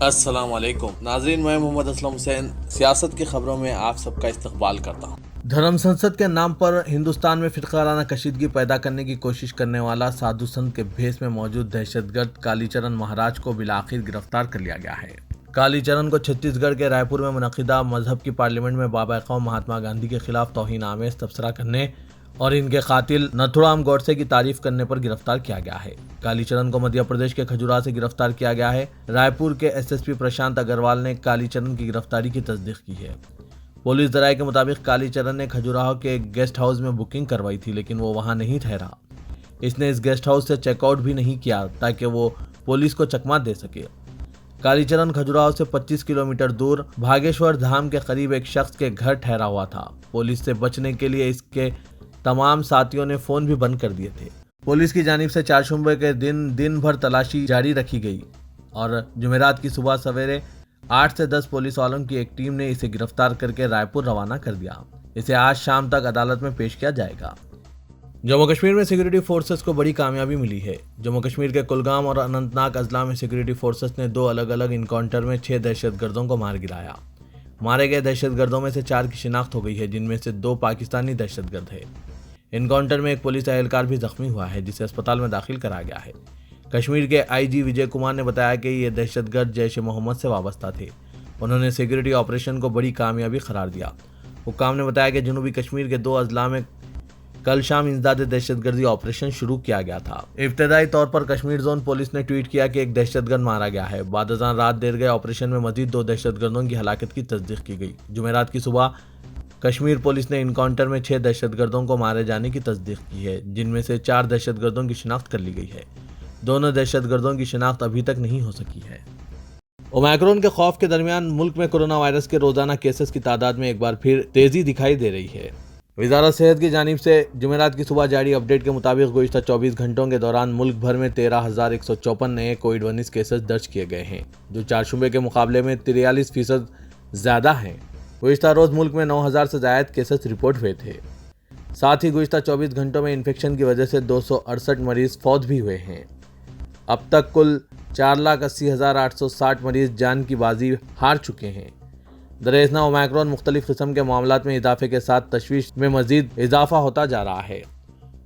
अस्सलाम वालेकुम नाजरीन, मैं मोहम्मद असलम हुसैन सियासत की खबरों में आप सबका इस्तकबाल करता हूँ। धर्म संसद के नाम पर हिंदुस्तान में फिरकाराना कशीदगी पैदा करने की कोशिश करने वाला साधु संत के भेष में मौजूद दहशतगर्द कालीचरण महाराज को बिलाखिर गिरफ्तार कर लिया गया है। कालीचरण को छत्तीसगढ़ के रायपुर में मुनक़िदा मजहब की पार्लियामेंट में बाबा कौम महात्मा गांधी के खिलाफ तौहीन आमेज तबसरा करने और इनके कातिल नथुराम गौडसे की तारीफ करने पर गिरफ्तार किया गया है। कालीचरण को मध्य प्रदेश के खजुराहो से गिरफ्तार किया गया है। रायपुर के एसएसपी प्रशांत अग्रवाल ने कालीचरण की गिरफ्तारी की तस्दीक की है। पुलिस दराये के मुताबिक कालीचरण ने खजुराहो के एक गेस्ट हाउस में बुकिंग करवाई थी, लेकिन वो वहां नहीं ठहरा। इसने इस गेस्ट हाउस से चेकआउट भी नहीं किया ताकि वो पुलिस को चकमा दे सके। कालीचरण खजुराहो से 25 किलोमीटर दूर भागेश्वर धाम के करीब एक शख्स के घर ठहरा हुआ था। पुलिस से बचने के लिए इसके तमाम साथियों ने फोन भी बंद कर दिए थे। पुलिस की जानिब से चारशंबे के दिन भर तलाशी जारी रखी गई और जुमेरात की सुबह सवेरे 8 से 10 पुलिस वालों की एक टीम ने इसे गिरफ्तार करके रायपुर रवाना कर दिया। इसे आज शाम तक अदालत में पेश किया जाएगा। जम्मू कश्मीर में सिक्योरिटी फोर्सेस को बड़ी कामयाबी मिली है। जम्मू कश्मीर के कुलगाम और अनंतनाग अजला में सिक्योरिटी फोर्सेस ने 2 अलग अलग इनकाउंटर में 6 दहशतगर्दों को मार गिराया। मारे गए दहशतगर्दों में से 4 की शिनाख्त हो गई है, जिनमें से 2 पाकिस्तानी दहशतगर्द है। इनकाउंटर में एक पुलिस एहलकार भी जख्मी हुआ है, जिसे अस्पताल में दाखिल कराया गया है। कश्मीर के आईजी विजय कुमार ने बताया कि ये दहशतगर्द जैश ए मोहम्मद से वाबस्ता थे। उन्होंने सिक्योरिटी ऑपरेशन को बड़ी कामयाबी करार दिया। हुक्काम ने बताया कि जनूबी कश्मीर के 2 अजला में कल शाम इंसदाद दहशतगर्दी ऑपरेशन शुरू किया गया था। इब्तदाई तौर पर कश्मीर जोन पुलिस ने ट्वीट किया कि एक दहशतगर्द मारा गया है। बाद अज़ान रात देर गए ऑपरेशन में मजीद 2 दहशतगर्दों की हलाकत की तस्दीक की गई। जुमेरात की सुबह कश्मीर पुलिस ने इनकाउंटर में 6 दहशतगर्दों को मारे जाने की तस्दीक की है, जिनमें से 4 दहशतगर्दों की शिनाख्त कर ली गई है। दोनों दहशतगर्दों की शिनाख्त अभी तक नहीं हो सकी है। ओमाइक्रॉन के खौफ के दरमियान मुल्क में कोरोना वायरस के रोजाना केसेस की तादाद में एक बार फिर तेजी दिखाई दे रही है। वजारत सेहत की जानिब से जुमेरात की सुबह जारी अपडेट के मुताबिक गुज़िश्ता 24 घंटों के दौरान मुल्क भर में 13,154 नए कोविड-19 केसेस दर्ज किए गए हैं, जो चारशंबे के मुकाबले में 43% ज़्यादा हैं। गुज़िश्ता रोज़ मुल्क में 9,000 से ज़ायद केसेस रिपोर्ट हुए थे। साथ ही गुज़िश्ता 24 घंटों में इन्फेक्शन की वजह से 268 मरीज फौत भी हुए हैं। अब तक कुल 4,80,860 मरीज जान की बाजी हार चुके हैं। दरअसल ओमाइक्रॉन मुख्तलिफ किस्म के मामलात में इजाफे के साथ तशवीश में मजीद इजाफा होता जा रहा है।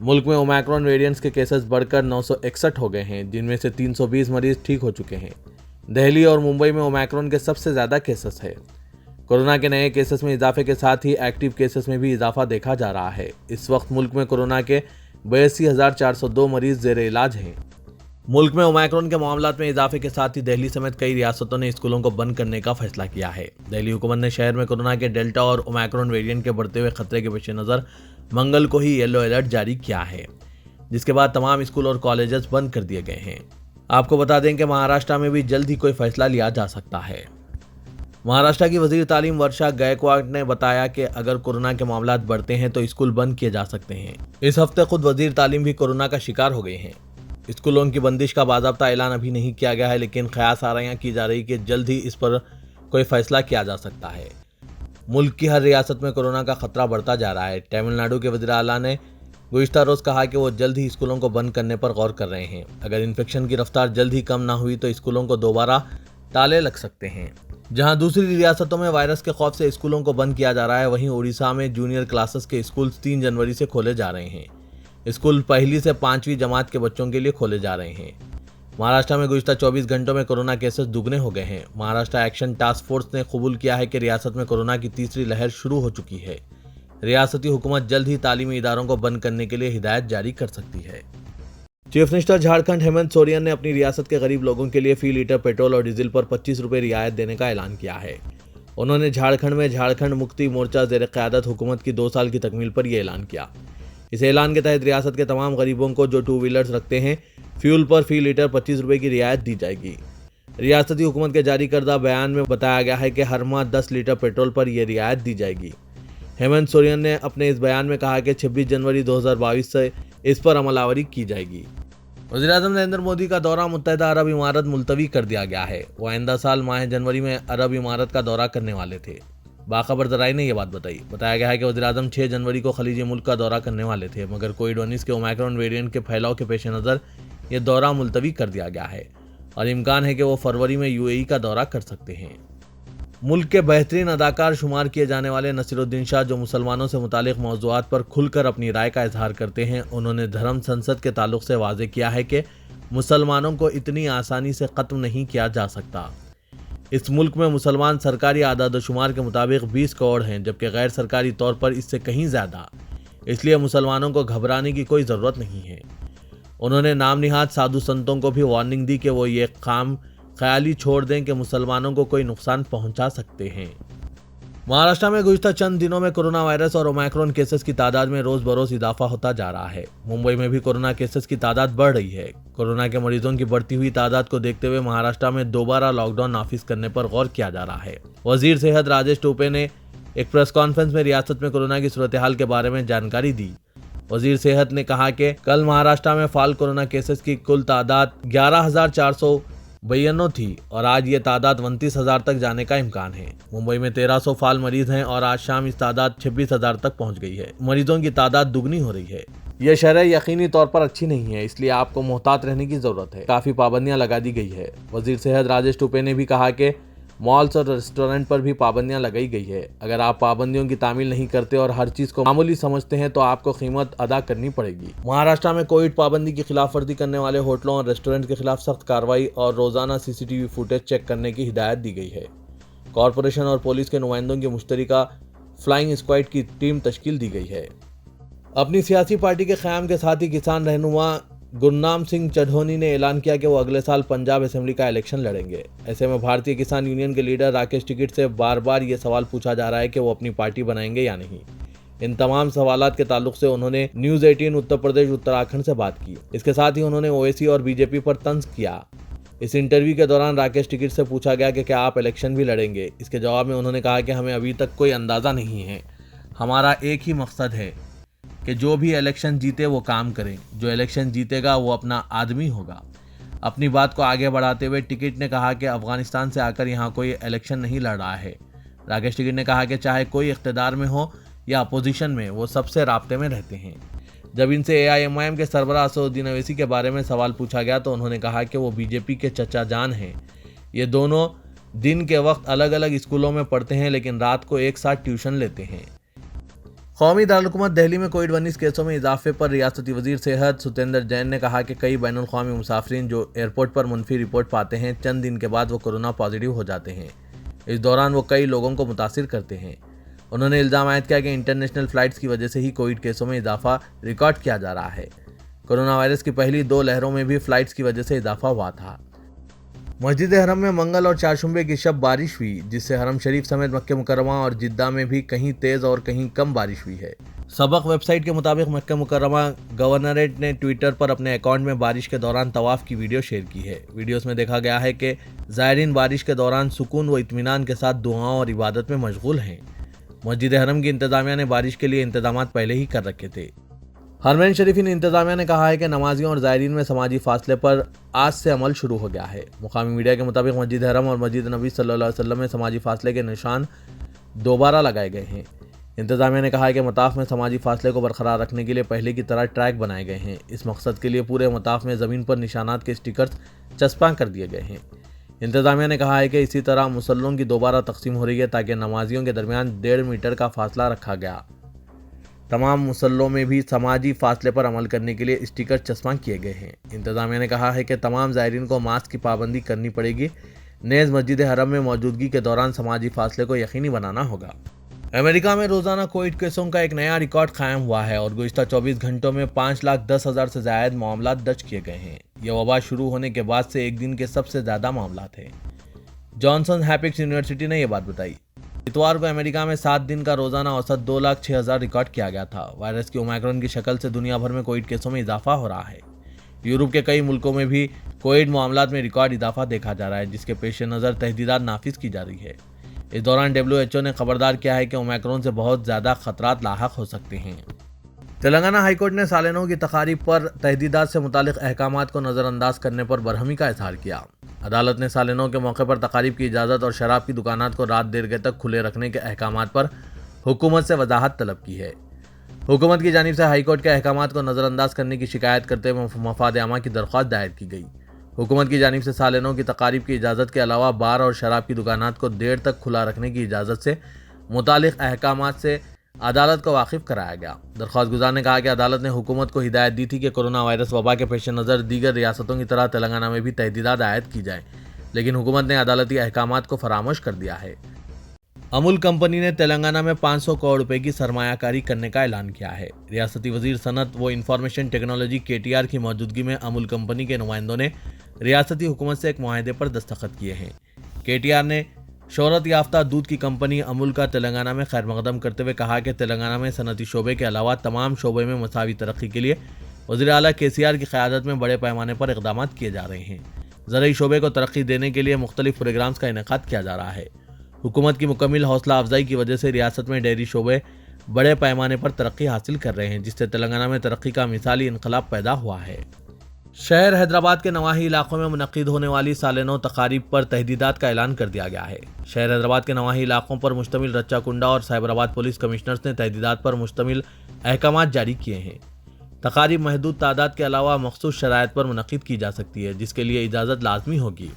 मुल्क में ओमाइक्रॉन वेरिएंट्स के केसेस बढ़कर 961 हो गए हैं, जिनमें से 320 मरीज ठीक हो चुके हैं। दिल्ली और मुंबई में ओमाइक्रॉन के सबसे ज़्यादा केसेस है। कोरोना के नए केसेस में इजाफे के साथ ही एक्टिव केसेस में भी इजाफा देखा जा रहा है। इस वक्त मुल्क में कोरोना के 82,402 मरीज जेर इलाज हैं। मुल्क में ओमाइक्रॉन के मामलात में इजाफे के साथ ही दिल्ली समेत कई रियासतों ने स्कूलों को बंद करने का फैसला किया है। दिल्ली हुकूमत ने शहर में कोरोना के डेल्टा और ओमाइक्रॉन वेरिएंट के बढ़ते हुए खतरे के पेश नज़र मंगल को ही येलो अलर्ट जारी किया है, जिसके बाद तमाम स्कूल और कॉलेजेस बंद कर दिए गए हैं। आपको बता दें कि महाराष्ट्र में भी जल्द ही कोई फैसला लिया जा सकता है। महाराष्ट्र की वजीर तालीम वर्षा गायकवाड़ ने बताया कि अगर कोरोना के मामलात बढ़ते हैं तो स्कूल बंद किए जा सकते हैं। इस हफ्ते खुद वजीर तालीम भी कोरोना का शिकार हो गए हैं। स्कूलों की बंदिश का बाज़ाब्ता ऐलान अभी नहीं किया गया है, लेकिन क़यास आराइयाँ की जा रही कि जल्द ही इस पर कोई फैसला किया जा सकता है। मुल्क की हर रियासत में कोरोना का खतरा बढ़ता जा रहा है। तमिलनाडु के वज़ीर आला ने गुज़िश्ता रोज़ कहा कि वो जल्द ही स्कूलों को बंद करने पर गौर कर रहे हैं। अगर इन्फेक्शन की रफ्तार जल्द ही कम ना हुई तो स्कूलों को दोबारा ताले लग सकते हैं। जहां दूसरी रियासतों में वायरस के खौफ से स्कूलों को बंद किया जा रहा है, वहीं उड़ीसा में जूनियर क्लासेस के स्कूल 3 जनवरी से खोले जा रहे हैं। स्कूल पहली से 5वीं जमात के बच्चों के लिए खोले जा रहे हैं। महाराष्ट्र में गुज़िश्ता 24 घंटों में कोरोना केसेस दुगने हो गए हैं। महाराष्ट्र एक्शन टास्क फोर्स ने कबूल किया है कि रियासत में कोरोना की तीसरी लहर शुरू हो चुकी है। रियासती हुकूमत जल्द ही तालीमी इदारों को बंद करने के लिए हिदायत जारी कर सकती है। चीफ मिनिस्टर झारखंड हेमंत सोरेन ने अपनी रियासत के गरीब लोगों के लिए फी लीटर पेट्रोल और डीजल पर 25 रुपये रियायत देने का ऐलान किया है। उन्होंने झारखंड में झारखंड मुक्ति मोर्चा ज़ेर क़यादत हुकूमत की 2 साल की तकमील पर यह ऐलान किया। इस ऐलान के तहत रियासत के तमाम गरीबों को जो 2 व्हीलर्स रखते हैं, फ्यूल पर फी लीटर 25 रुपये की रियायत दी जाएगी। रियासती हुकूमत के जारी करदा बयान में बताया गया है कि हर माह 10 लीटर पेट्रोल पर यह रियायत दी जाएगी। हेमंत सोरेन ने अपने इस बयान में कहा कि 26 जनवरी 2022 से इस पर अमलावरी की जाएगी। वज़ीर-ए-आज़म नरेंद्र मोदी का दौरा मुत्तहिदा अरब इमारत मुलतवी कर दिया गया है। वो आइंदा साल माह जनवरी में अरब इमारत का दौरा करने वाले थे। बाखबर ज़राए ने यह बात बताई। बताया गया है कि वज़ीर-ए-आज़म 6 जनवरी को खलीजी मुल्क का दौरा करने वाले थे, मगर कोविड-19 के ओमाइक्रॉन वेरिएंट के फैलाव के पेश नज़र यह दौरा मुलतवी कर दिया गया है। और इम्कान है कि वो फरवरी में यूएई का दौरा कर सकते हैं। मुल्क के बेहतरीन अदाकार शुमार किए जाने वाले नसीरुद्दीन शाह, जो मुसलमानों से मुतालिक मौज़ूआत पर खुलकर अपनी राय का इजहार करते हैं, उन्होंने धर्म संसद के ताल्लुक से वाज़े किया है कि मुसलमानों को इतनी आसानी से ख़त्म नहीं किया जा सकता। इस मुल्क में मुसलमान सरकारी आदाद-ओ-शुमार के मुताबिक 20 करोड़ हैं, जबकि गैर सरकारी तौर पर इससे कहीं ज़्यादा। इसलिए मुसलमानों को घबराने की कोई ज़रूरत नहीं है। उन्होंने नाम निहाद साधु संतों को भी वार्निंग दी कि वो ये काम ख्याली छोड़ दें कि मुसलमानों को कोई नुकसान पहुंचा सकते हैं। महाराष्ट्र में गुज़िश्ता चंद दिनों में कोरोना वायरस और ओमाइक्रॉन केसेस की तादाद में रोज बरोज इजाफा होता जा रहा है। मुंबई में भी कोरोना केसेस की तादाद बढ़ रही है। कोरोना के मरीजों की बढ़ती हुई तादाद को देखते हुए महाराष्ट्र में दोबारा लॉकडाउन नाफिज करने पर गौर किया जा रहा है। वजीर सेहत राजेश टोपे ने एक प्रेस कॉन्फ्रेंस में रियासत में कोरोना की सूरत हाल के बारे में जानकारी दी। वजीर सेहत ने कहा कि कल महाराष्ट्र में फाल कोरोना केसेस की कुल तादाद 11,492 थी और आज ये तादाद 29,000 तक जाने का इम्कान है। मुंबई में 1,300 फाल मरीज हैं और आज शाम इस तादाद 26,000 तक पहुंच गई है। मरीजों की तादाद दुगनी हो रही है। यह शरह यकीनी तौर पर अच्छी नहीं है, इसलिए आपको मोहतात रहने की जरूरत है। काफी पाबंदियां लगा दी गई है। वजीर सेहत राजेश टोपे ने भी कहा कि मॉल्स और रेस्टोरेंट पर भी पाबंदियां लगाई गई है। अगर आप पाबंदियों की तामील नहीं करते और हर चीज को मामूली समझते हैं तो आपको कीमत अदा करनी पड़ेगी। महाराष्ट्र में कोविड पाबंदी की खिलाफ वर्जी करने वाले होटलों और रेस्टोरेंट के खिलाफ सख्त कार्रवाई और रोजाना सीसीटीवी फुटेज चेक करने की हिदायत दी गई है। कॉरपोरेशन और पुलिस के नुमाइंदों की मुश्तरका फ्लाइंग स्क्वाड की टीम तश्कील दी गई है। अपनी सियासी पार्टी के क़याम के साथ ही किसान रहनुमा गुरनाम सिंह चढ़ोनी ने ऐलान किया कि वो अगले साल पंजाब असेंबली का इलेक्शन लड़ेंगे। ऐसे में भारतीय किसान यूनियन के लीडर राकेश टिकैत से बार बार ये सवाल पूछा जा रहा है कि वो अपनी पार्टी बनाएंगे या नहीं। इन तमाम सवालात के ताल्लुक से उन्होंने न्यूज़ 18 उत्तर प्रदेश उत्तराखंड से बात की। इसके साथ ही उन्होंने ओवैसी और बीजेपी पर तंज किया। इस इंटरव्यू के दौरान राकेश टिकैत से पूछा गया कि क्या आप इलेक्शन भी लड़ेंगे। इसके जवाब में उन्होंने कहा कि हमें अभी तक कोई अंदाज़ा नहीं है। हमारा एक ही मकसद है कि जो भी इलेक्शन जीते वो काम करें। जो इलेक्शन जीतेगा वो अपना आदमी होगा। अपनी बात को आगे बढ़ाते हुए टिकैत ने कहा कि अफगानिस्तान से आकर यहाँ कोई इलेक्शन नहीं लड़ रहा है। राकेश टिकैत ने कहा कि चाहे कोई इख्तिदार में हो या अपोजिशन में, वो सबसे राब्ते में रहते हैं। जब इनसे AIMIM के सरबराह असदुद्दीन ओवैसी के बारे में सवाल पूछा गया तो उन्होंने कहा कि वो बीजेपी के चचा जान हैं। ये दोनों दिन के वक्त अलग अलग स्कूलों में पढ़ते हैं लेकिन रात को एक साथ ट्यूशन लेते हैं। कौमी दारुलहुकूमत दिल्ली में कोविड-19 केसों में इजाफे पर रियासती वजीर सेहत सत्येंद्र जैन ने कहा कि कई बैनुल-अक़वामी मुसाफिरीन जो एयरपोर्ट पर मुनफी रिपोर्ट पाते हैं, चंद दिन के बाद वो कोरोना पॉजिटिव हो जाते हैं। इस दौरान वो कई लोगों को मुतासिर करते हैं। उन्होंने इल्ज़ाम आयद किया कि इंटरनेशनल फ़्लाइट्स की वजह से ही कोविड केसों में इजाफा रिकॉर्ड किया जा रहा है। कोरोना वायरस की पहली 2 लहरों में भी फ़्लाइट्स की वजह से इजाफा हुआ था। मस्जिद हरम में मंगल और चारशुम्बे की शब बारिश हुई, जिससे हरम शरीफ समेत मक्के मुकर्रमा और जिद्दा में भी कहीं तेज़ और कहीं कम बारिश हुई है। सबक वेबसाइट के मुताबिक मक्के मुकर्रमा गवर्नरेट ने ट्विटर पर अपने अकाउंट में बारिश के दौरान तवाफ़ की वीडियो शेयर की है। वीडियोस में देखा गया है कि ज़ायरीन बारिश के दौरान सुकून व इत्मीनान के साथ दुआओं और इबादत में मशगूल हैं। मस्जिद हरम की इंतज़ामिया ने बारिश के लिए इंतजाम पहले ही कर रखे थे। हरमैन शरीफीन इंतजामिया ने कहा है कि नमाजियों और ज़ायरीन में समाजी फासले पर आज से अमल शुरू हो गया है। मुकामी मीडिया के मुताबिक मस्जिद हरम और मस्जिद नबी सल्लल्लाहु अलैहि वसल्लम में समाजी फासले के निशान दोबारा लगाए गए हैं। इंतजामिया ने कहा है कि मताफ में समाजी फासले को बरकरार रखने के लिए पहले की तरह ट्रैक बनाए गए हैं। इस मकसद के लिए पूरे मताफ में ज़मीन पर निशानात के स्टिकर्स चस्पा कर दिए गए हैं। इंतजामिया ने कहा है कि इसी तरह मुसल्लों की दोबारा तकसीम हो रही है ताकि नमाजियों के दरमियान 1.5 मीटर का फासला रखा गया। तमाम मुसल्लों में भी समाजी फासले पर अमल करने के लिए स्टिकर चस्पा किए गए हैं। इंतजामिया ने कहा है कि तमाम ज़ायरीन को मास्क की पाबंदी करनी पड़ेगी। नेज़ मस्जिद हरम में मौजूदगी के दौरान समाजी फासले को यकीनी बनाना होगा। अमेरिका में रोज़ाना कोविड केसों का एक नया रिकॉर्ड कायम हुआ है और गुज़िश्ता 24 घंटों में 5,10,000 से ज़ायद मामला दर्ज किए गए हैं। यह वबा शुरू होने के बाद से एक दिन के सबसे ज़्यादा मामला थे। जॉनसन हैपिक्स यूनिवर्सिटी ने यह बात बताई। इतवार को अमेरिका में 7 दिन का रोजाना औसत 2,06,000 रिकॉर्ड किया गया था। वायरस की ओमाइक्रॉन की शक्ल से दुनिया भर में कोविड केसों में इजाफा हो रहा है। यूरोप के कई मुल्कों में भी कोविड मामलात में रिकॉर्ड इजाफा देखा जा रहा है, जिसके पेश नज़र तहदीदात नाफिज की जा रही है। इस दौरान WHO ने खबरदार किया है कि ओमाइक्रॉन से बहुत ज़्यादा खतरात लाहक हो सकते हैं। तेलंगाना हाईकोर्ट ने सालिनों की तकारीब पर तहदीदात से मुतालिक अहकामात को नज़रअंदाज करने पर बरहमी का इजहार किया। अदालत ने सालिनों के मौके पर तकारीब की इजाज़त और शराब की दुकानात को रात देर तक खुले रखने के अहकामात पर हुकूमत से वजाहत तलब की है। हुकूमत की जानिब से हाईकोर्ट के अहकामात को नज़रअंदाज करने की शिकायत करते हुए मफाद आमा की दरख्वास्त दायर की गई। हुकूमत की जानिब से सालिनों की तकारीब की इजाज़त के अलावा बार और शराब की दुकानात को देर तक खुला रखने की इजाज़त से मुतालिक अहकामात से अदालत को वाकिफ कराया गया। दरख्वास्त गुजार ने कहा कि अदालत ने हुकूमत को हिदायत दी थी कि कोरोना वायरस वबा के पेश नज़र दीगर रियासतों की तरह तेलंगाना में भी तहदीदात आयद की जाए, लेकिन हुकूमत ने अदालती अहकामात को फरामोश कर दिया है। अमूल कंपनी ने तेलंगाना में 500 करोड़ रुपए की सरमायाकारी करने का ऐलान किया है। रियासती वजीर सनत व इंफॉर्मेशन टेक्नोलॉजी KTR की मौजूदगी में अमूल कंपनी के नुमाइंदों ने रियासती हुकूमत से एक मुआहदे पर दस्तखत किए हैं। KTR ने शोहरत याफ्ता दूध की कंपनी अमूल का तेलंगाना में खैर मकदम करते हुए कहा कि तेलंगाना में सनती शोबे के अलावा तमाम शोबे में मसावी तरक्की के लिए वज़ीर आला KCR की क़यादत में बड़े पैमाने पर इक़दाम किए जा रहे हैं। ज़रूरी शोबे को तरक्की देने के लिए मुख्तलिफ प्रोग्राम्स का इनेकाद किया जा रहा है। हुकूमत की मुकम्मल हौसला अफजाई की वजह से रियासत में डेयरी शोबे बड़े पैमाने पर तरक्की हासिल कर रहे हैं, जिससे तेलंगाना में तरक्की का मिसाली इनकलाब पैदा हुआ है। शहर हैदराबाद के नवाही इलाकों में मुनक्किद होने वाली सालिनों तकारीब पर तहदीदात का ऐलान कर दिया गया है। शहर हैदराबाद के नवाही इलाकों पर मुश्तमिल रच्चा कुंडा और साइबराबाद पुलिस कमिश्नर्स ने तहदीदात पर मुश्तमिल अहकामात जारी किए हैं। तकारीब महदूद तादाद के अलावा मखसूस शराइत पर मुनक्किद की जा सकती है, जिसके लिए इजाज़त लाजमी होगी।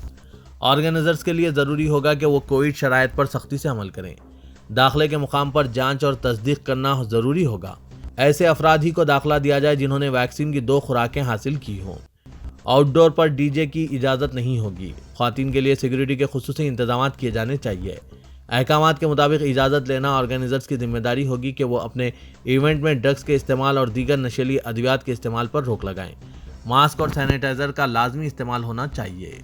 ऑर्गेनाइजर्स के लिए ज़रूरी होगा कि वो कोविड शराइत पर सख्ती से अमल करें। दाखिले के मुकाम पर जांच और तस्दीक करना ज़रूरी होगा। ऐसे अफराद ही को दाखिला दिया जाए जिन्होंने वैक्सीन की 2 खुराकें हासिल की हों। आउटडोर पर DJ की इजाज़त नहीं होगी। ख़वातीन के लिए सिक्योरिटी के खुसूसी इंतजाम किए जाने चाहिए। अहकामात के मुताबिक इजाज़त लेना ऑर्गेनाइजर्स की जिम्मेदारी होगी कि वो अपने इवेंट में ड्रग्स के इस्तेमाल और दीगर नशीली अद्वियात के इस्तेमाल पर रोक लगाएं। मास्क और सैनिटाइज़र का लाजमी इस्तेमाल होना चाहिए।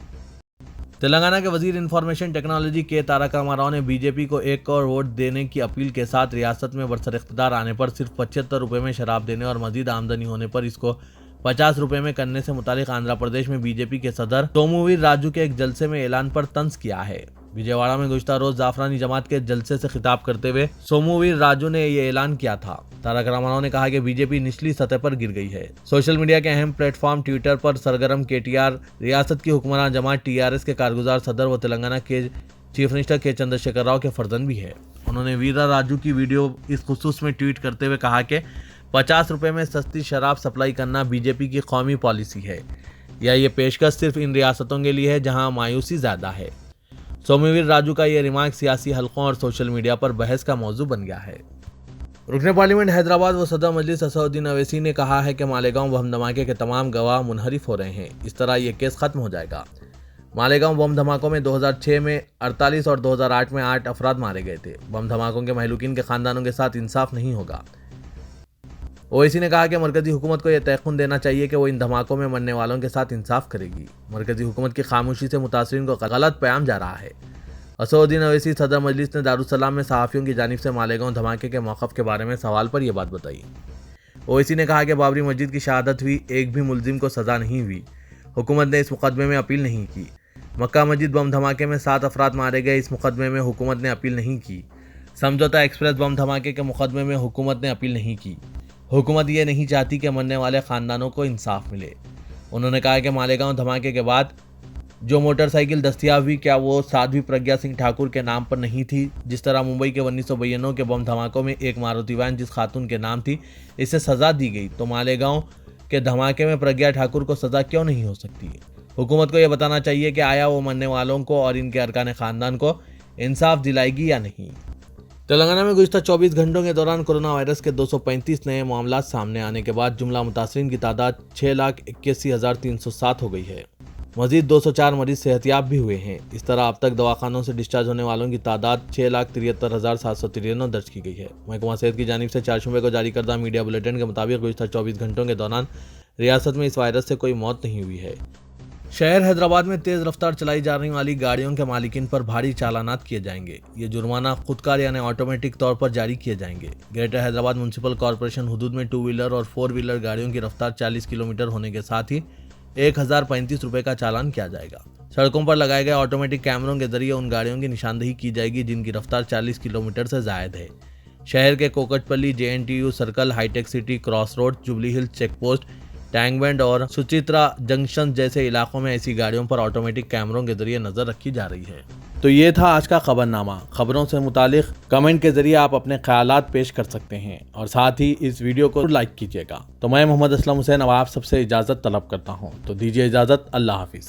तेलंगाना के वजीर इंफॉर्मेशन टेक्नोलॉजी के तारक रामाराव ने BJP को 1 करोड़ वोट देने की अपील के साथ रियासत में बरसर इख्तिदार आने पर सिर्फ 75 रुपये में शराब देने और मजीद आमदनी होने पर इसको 50 रुपये में करने से मुतालिक आंध्र प्रदेश में BJP के सदर सोमवीर राजू के एक जलसे में ऐलान पर तंज किया है। विजयवाड़ा में गुज़श्ता रोज जाफरानी जमात के जलसे से खिताब करते हुए सोमवीर राजू ने ये ऐलान किया था। तारक रामाराव ने कहा कि BJP निचली सतह पर गिर गई है। सोशल मीडिया के अहम प्लेटफॉर्म ट्विटर पर सरगर्म KTR रियासत की हुक्मरान जमात TRS के कारगुजार सदर व तेलंगाना के चीफ मिनिस्टर के चंद्रशेखर राव के फर्जंद भी है। उन्होंने वीरा राजू की वीडियो इस खुसूस में ट्वीट करते हुए कहा कि 50 रुपये में सस्ती शराब सप्लाई करना BJP की कौमी पॉलिसी है, या ये पेशकश सिर्फ इन रियासतों के लिए है जहां मायूसी ज़्यादा है। सोमवीर राजू का ये रिमार्क सियासी हलकों और सोशल मीडिया पर बहस का मौजू बन गया है। रुकने पार्लियामेंट हैदराबाद व सदर मजलिस असदुद्दीन अवैसी ने कहा है कि मालेगांव बम धमाके के तमाम गवाह मुनहरिफ हो रहे हैं। इस तरह ये केस खत्म हो जाएगा। मालेगांव बम धमाकों में 2006 में 48 और 2008 में 8 अफराद मारे गए थे। बम धमाकों के महलूकीन के खानदानों के साथ इंसाफ नहीं होगा। ओवैसी ने कहा कि मरकजी हुकूमत को यह तयक़ुन देना चाहिए कि वो इन धमाकों में मरने वालों के साथ इंसाफ करेगी। मरकजी हुकूमत की खामोशी से मुतासरीन को गलत पैगाम जा रहा है। असदुद्दीन अवैसी सदर मजलिस ने दारुसलाम में सहाफ़ियों की जानिब से मालेगांव धमाके के मौक़िफ़ के बारे में सवाल पर यह बात बताई। ओवैसी ने कहा कि बाबरी मस्जिद की शहादत हुई, एक भी मुलजिम को सज़ा नहीं हुई। हुकूमत ने इस मुकदमे में अपील नहीं की। मक्का मस्जिद बम धमाके में 7 अफराद मारे गए, इस मुकदमे में हुकूमत ने अपील नहीं की। समझौता एक्सप्रेस बम धमाके के मुकदमे में हुकूमत ने अपील नहीं की। हुकूमत ये नहीं चाहती कि मरने वाले ख़ानदानों को इंसाफ मिले। उन्होंने कहा कि मालेगांव धमाके के बाद जो मोटरसाइकिल दस्तयाब हुई, क्या वो साध्वी प्रज्ञा सिंह ठाकुर के नाम पर नहीं थी? जिस तरह मुंबई के 1992 के बम धमाकों में एक मारुति वैन जिस खातून के नाम थी, इसे सज़ा दी गई, तो मालेगांव के धमाके में प्रज्ञा ठाकुर को सज़ा क्यों नहीं हो सकती? हुकूमत को यह बताना चाहिए कि आया वो मरने वालों को और इनके अरकान ख़ानदान को इंसाफ दिलाएगी या नहीं। तेलंगाना में गुज़श्ता 24 घंटों के दौरान कोरोना वायरस के 235 नए मामला सामने आने के बाद जुमला मुतासरीन की तादाद 6,81,307 हो गई है। मजीद 204 मरीज सेहतियाब भी हुए हैं। इस तरह अब तक दवाखानों से डिस्चार्ज होने वालों की तादाद 6,73,793 दर्ज की गई है। महकमा सेहत की जानिब से 4 शुबे को जारी करदा मीडिया बुलेटिन के मुताबिक गुज़श्ता 24 घंटों के दौरान रियासत में इस वायरस से कोई मौत नहीं हुई है। शहर हैदराबाद में तेज़ रफ्तार चलाई जाने वाली गाड़ियों के मालिकिन पर भारी चालानात किए जाएंगे। ये जुर्माना खुदकार यानी ऑटोमेटिक तौर पर जारी किए जाएंगे। ग्रेटर हैदराबाद म्यूनसिपल कॉरपोरेशन हुदूद में 2 व्हीलर और 4 व्हीलर गाड़ियों की रफ्तार 40 किलोमीटर होने के साथ ही 1035 रुपये का चालान किया जाएगा। सड़कों पर लगाए गए ऑटोमेटिक कैमरों के जरिए उन गाड़ियों की निशानदेही की जाएगी जिनकी रफ्तार 40 किलोमीटर से ज़ायद है। शहर के Kukatpally, JNTU circle, hitech city, cross road, jubilee hills check post, tank bund और सुचित्रा जंक्शन जैसे इलाकों में ऐसी गाड़ियों पर ऑटोमेटिक कैमरों के जरिए नजर रखी जा रही है। तो ये था आज का खबरनामा। खबरों से मुतालिक कमेंट के जरिए आप अपने ख्यालात पेश कर सकते हैं और साथ ही इस वीडियो को लाइक कीजिएगा। तो मैं मोहम्मद असलम हुसैन अब आप सबसे इजाज़त तलब करता हूँ। तो दीजिए इजाज़त। अल्लाह हाफिज़।